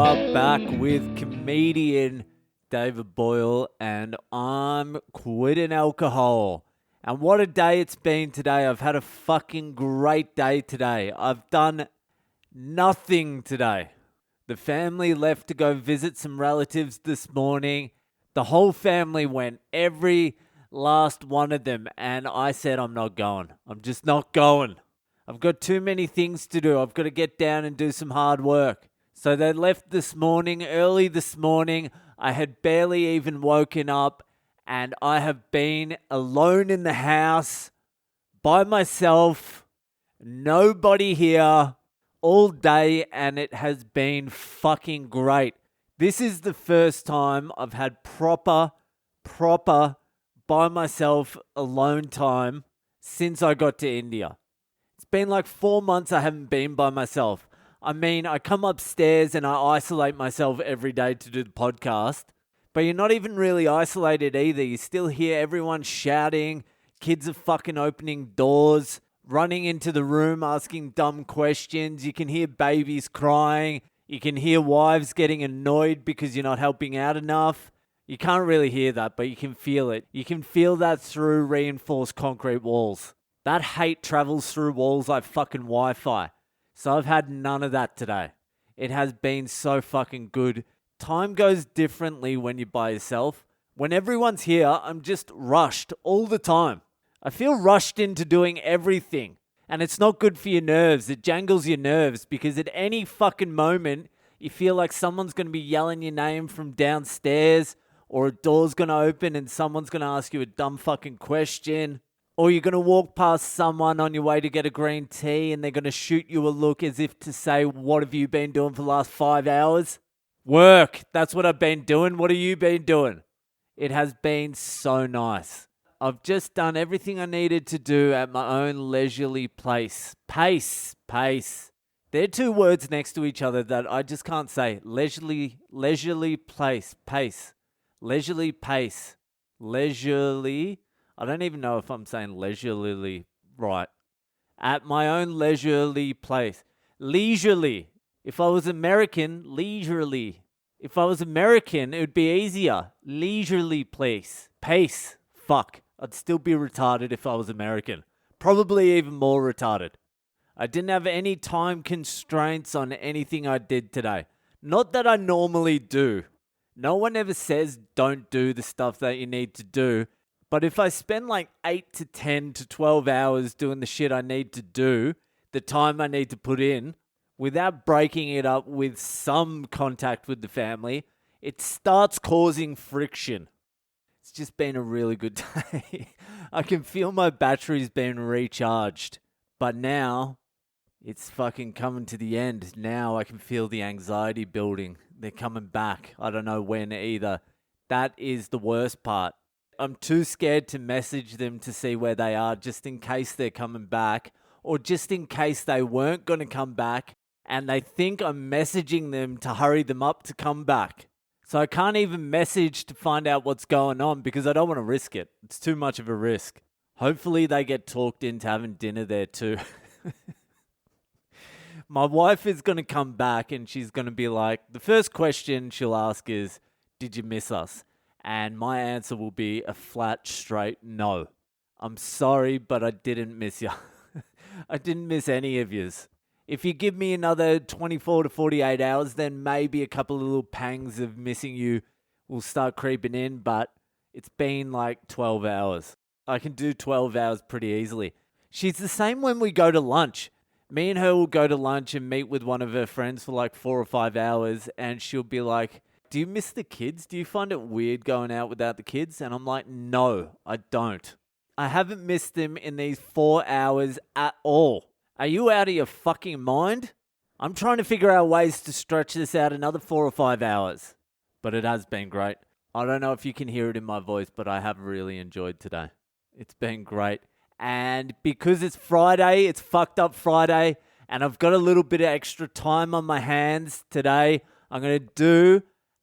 are back with comedian David Boyle, and I'm quitting alcohol. And what a day it's been today. I've had a fucking great day today. I've done nothing today. The family left to go visit some relatives this morning. The whole family went, every last one of them, and I said I'm not going. I'm just not going. I've got too many things to do. I've got to get down and do some hard work. So they left this morning, early this morning. I had barely even woken up, and I have been alone in the house by myself, nobody here, all day, and it has been fucking great. This is the first time I've had proper by myself alone time since I got to India. It's been like 4 months I haven't been by myself. I mean, I come upstairs and I isolate myself every day to do the podcast, but you're not even really isolated either. You still hear everyone shouting, kids are fucking opening doors, running into the room, asking dumb questions. You can hear babies crying. You can hear wives getting annoyed because you're not helping out enough. You can't really hear that, but you can feel it. You can feel that through reinforced concrete walls. That hate travels through walls like fucking Wi-Fi. So I've had none of that today. It has been so fucking good. Time goes differently when you're by yourself. When everyone's here, I'm just rushed all the time. I feel rushed into doing everything. And it's not good for your nerves. It jangles your nerves because at any fucking moment, you feel like someone's going to be yelling your name from downstairs, or a door's going to open and someone's going to ask you a dumb fucking question. Or you're going to walk past someone on your way to get a green tea and they're going to shoot you a look as if to say, what have you been doing for the last 5 hours? Work. That's what I've been doing. What have you been doing? It has been so nice. I've just done everything I needed to do at my own leisurely pace. Pace. They're two words next to each other that I just can't say. Leisurely place. Pace. Leisurely pace. Leisurely. I don't even know if I'm saying leisurely right. At my own leisurely place. Leisurely. If I was American, leisurely. If I was American, it would be easier. Leisurely place. Pace. Fuck. I'd still be retarded if I was American. Probably even more retarded. I didn't have any time constraints on anything I did today. Not that I normally do. No one ever says don't do the stuff that you need to do. But if I spend like 8 to 10 to 12 hours doing the shit I need to do, the time I need to put in, without breaking it up with some contact with the family, it starts causing friction. It's just been a really good day. I can feel my batteries being recharged. But now, it's fucking coming to the end. Now I can feel the anxiety building. They're coming back. I don't know when either. That is the worst part. I'm too scared to message them to see where they are just in case they're coming back, or just in case they weren't going to come back and they think I'm messaging them to hurry them up to come back. So I can't even message to find out what's going on because I don't want to risk it. It's too much of a risk. Hopefully they get talked into having dinner there too. My wife is going to come back and she's going to be like, the first question she'll ask is, did you miss us? And my answer will be a flat, straight no. I'm sorry, but I didn't miss you. I didn't miss any of yous. If you give me another 24 to 48 hours, then maybe a couple of little pangs of missing you will start creeping in, but it's been like 12 hours. I can do 12 hours pretty easily. She's the same when we go to lunch. Me and her will go to lunch and meet with one of her friends for like 4 or 5 hours, and she'll be like, do you miss the kids? Do you find it weird going out without the kids? And I'm like, no, I don't. I haven't missed them in these 4 hours at all. Are you out of your fucking mind? I'm trying to figure out ways to stretch this out another 4 or 5 hours. But it has been great. I don't know if you can hear it in my voice, but I have really enjoyed today. It's been great. And because it's Friday, it's fucked up Friday, and I've got a little bit of extra time on my hands today, I'm going to do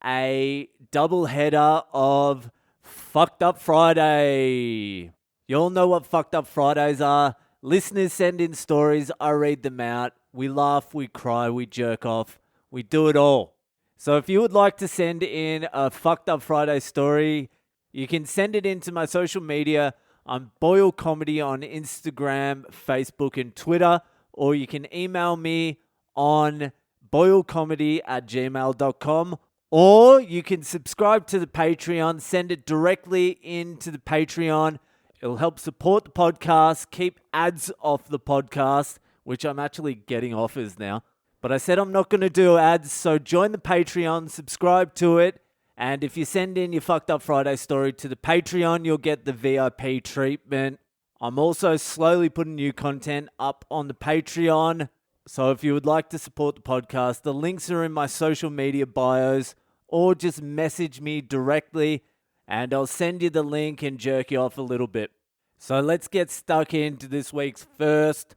a double header of Fucked Up Friday. You all know what Fucked Up Fridays are. Listeners send in stories. I read them out. We laugh, we cry, we jerk off. We do it all. So if you would like to send in a fucked up Friday story, you can send it into my social media. I'm Boyle Comedy on Instagram, Facebook, and Twitter. Or you can email me on boylecomedy@gmail.com. Or you can subscribe to the Patreon, send it directly into the Patreon. It'll help support the podcast, keep ads off the podcast, which I'm actually getting offers now. But I said I'm not going to do ads, so join the Patreon, subscribe to it, and if you send in your fucked up Friday story to the Patreon, you'll get the VIP treatment. I'm also slowly putting new content up on the Patreon. So if you would like to support the podcast, the links are in my social media bios, or just message me directly and I'll send you the link and jerk you off a little bit. So let's get stuck into this week's first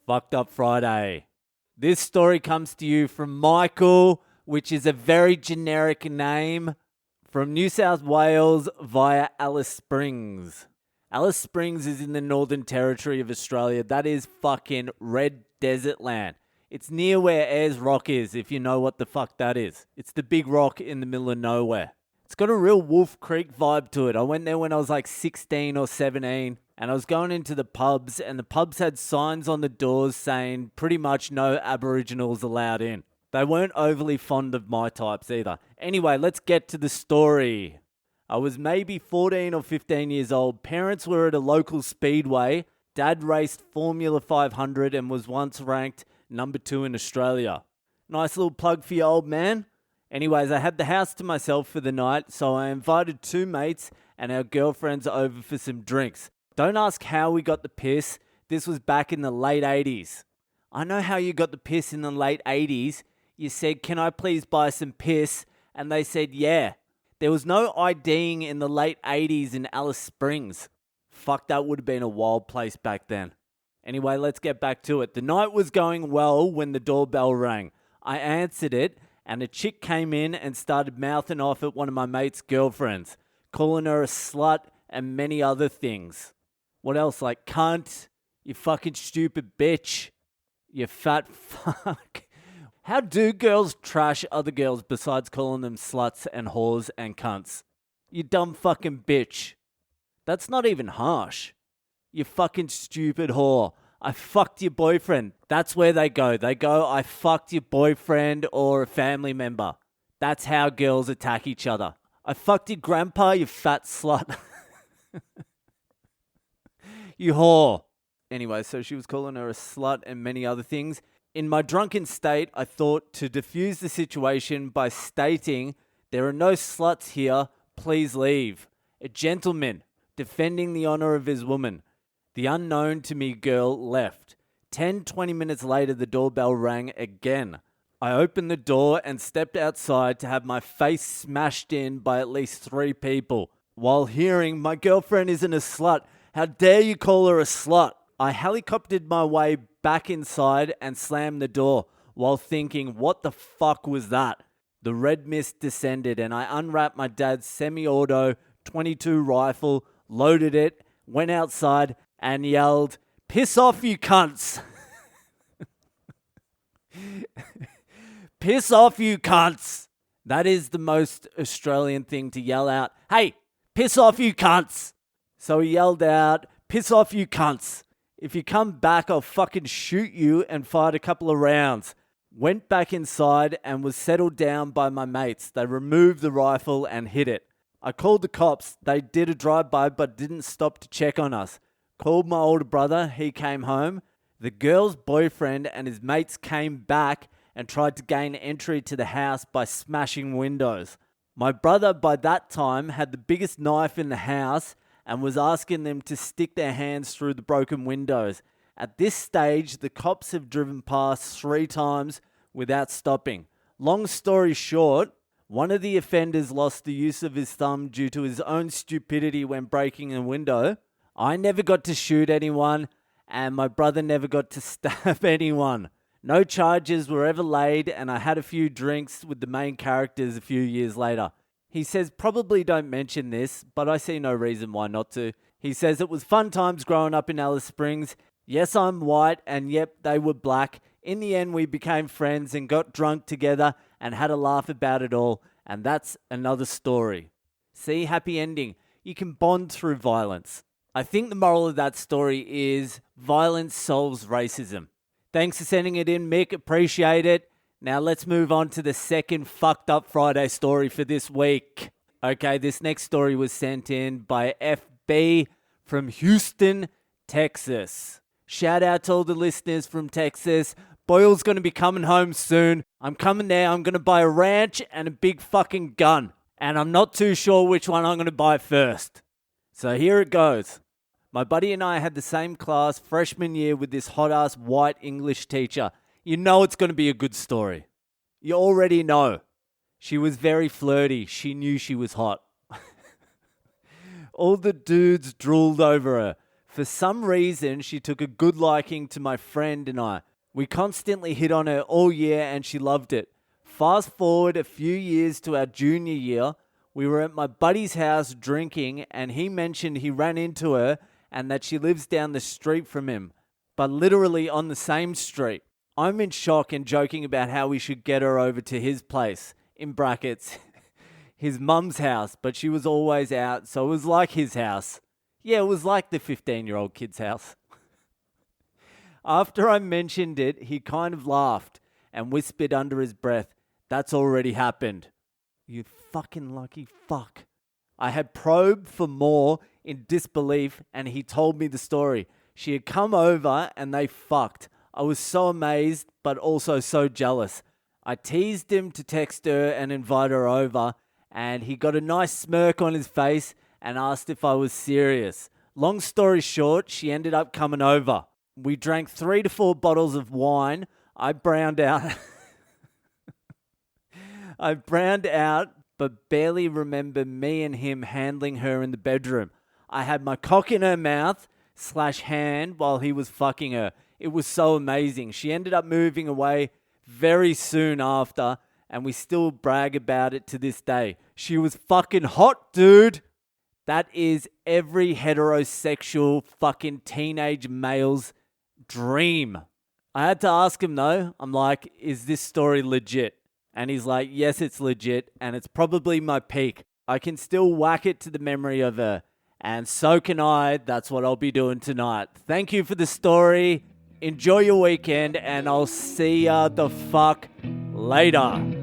Fucked Up Friday. This story comes to you from Michael, which is a very generic name, from New South Wales via Alice Springs. Alice Springs is in the Northern Territory of Australia. That is fucking red desert land. It's near where Ayers Rock is, if you know what the fuck that is. It's the big rock in the middle of nowhere. It's got a real Wolf Creek vibe to it. I went there when I was like 16 or 17, and I was going into the pubs, and the pubs had signs on the doors saying pretty much no Aboriginals allowed in. They weren't overly fond of my types either. Anyway, let's get to the story. I was maybe 14 or 15 years old. Parents were at a local speedway. Dad raced Formula 500 and was once ranked number 2 in Australia. Nice little plug for your old man. Anyways, I had the house to myself for the night, so I invited 2 mates and our girlfriends over for some drinks. Don't ask how we got the piss. This was back in the late 80s. I know how you got the piss in the late 80s. You said, "Can I please buy some piss?" And they said, "Yeah." There was no IDing in the late 80s in Alice Springs. Fuck, that would have been a wild place back then. Anyway, let's get back to it. The night was going well when the doorbell rang. I answered it, and a chick came in and started mouthing off at one of my mate's girlfriends, calling her a slut and many other things. What else? Like cunt, you fucking stupid bitch, you fat fuck. How do girls trash other girls besides calling them sluts and whores and cunts? You dumb fucking bitch. That's not even harsh. You fucking stupid whore. I fucked your boyfriend. That's where they go. They go, I fucked your boyfriend or a family member. That's how girls attack each other. I fucked your grandpa, you fat slut. You whore. Anyway, so she was calling her a slut and many other things. In my drunken state, I thought to diffuse the situation by stating, "There are no sluts here, please leave." A gentleman defending the honor of his woman. The unknown to me girl left. 20 minutes later, the doorbell rang again. I opened the door and stepped outside to have my face smashed in by at least 3 people, while hearing, "My girlfriend isn't a slut. How dare you call her a slut?" I helicoptered my way back inside and slammed the door while thinking, what the fuck was that? The red mist descended and I unwrapped my dad's semi-auto .22 rifle, loaded it, went outside and yelled, "Piss off, you cunts." Piss off, you cunts. That is the most Australian thing to yell out. Hey, piss off, you cunts. So he yelled out, "Piss off, you cunts. If you come back, I'll fucking shoot you," and fired a couple of rounds. Went back inside and was settled down by my mates. They removed the rifle and hid it. I called the cops. They did a drive-by but didn't stop to check on us. Called my older brother. He came home. The girl's boyfriend and his mates came back and tried to gain entry to the house by smashing windows. My brother by that time had the biggest knife in the house and was asking them to stick their hands through the broken windows. At this stage, the cops have driven past 3 times without stopping. Long story short, one of the offenders lost the use of his thumb due to his own stupidity when breaking a window. I never got to shoot anyone, and my brother never got to stab anyone. No charges were ever laid, and I had a few drinks with the main characters a few years later. He says, probably don't mention this, but I see no reason why not to. He says, it was fun times growing up in Alice Springs. Yes, I'm white, and yep, they were black. In the end, we became friends and got drunk together and had a laugh about it all, and that's another story. See, happy ending. You can bond through violence. I think the moral of that story is violence solves racism. Thanks for sending it in, Mick. Appreciate it. Now let's move on to the second fucked up Friday story for this week. Okay, this next story was sent in by FB from Houston, Texas. Shout out to all the listeners from Texas. Boyle's going to be coming home soon. I'm coming there. I'm going to buy a ranch and a big fucking gun. And I'm not too sure which one I'm going to buy first. So here it goes. My buddy and I had the same class freshman year with this hot-ass white English teacher. You know it's going to be a good story. You already know. She was very flirty. She knew she was hot. All the dudes drooled over her. For some reason, she took a good liking to my friend and I. We constantly hit on her all year and she loved it. Fast forward a few years to our junior year, we were at my buddy's house drinking and he mentioned he ran into her and that she lives down the street from him, but literally on the same street. I'm in shock and joking about how we should get her over to his place, in brackets, his mum's house, but she was always out, so it was like his house. Yeah, it was like the 15-year-old kid's house. After I mentioned it, he kind of laughed and whispered under his breath, "That's already happened." You fucking lucky fuck. I had probed for more in disbelief and he told me the story. She had come over and they fucked. I was so amazed but also so jealous. I teased him to text her and invite her over and he got a nice smirk on his face and asked if I was serious. Long story short, she ended up coming over. We drank 3 to 4 bottles of wine. I browned out. But barely remember me and him handling her in the bedroom. I had my cock in her mouth/hand while he was fucking her. It was so amazing. She ended up moving away very soon after, and we still brag about it to this day. She was fucking hot, dude. That is every heterosexual fucking teenage male's dream. I had to ask him though. I'm like, is this story legit? And he's like, yes, it's legit, and it's probably my peak. I can still whack it to the memory of her. And so can I. That's what I'll be doing tonight. Thank you for the story. Enjoy your weekend, and I'll see ya the fuck later.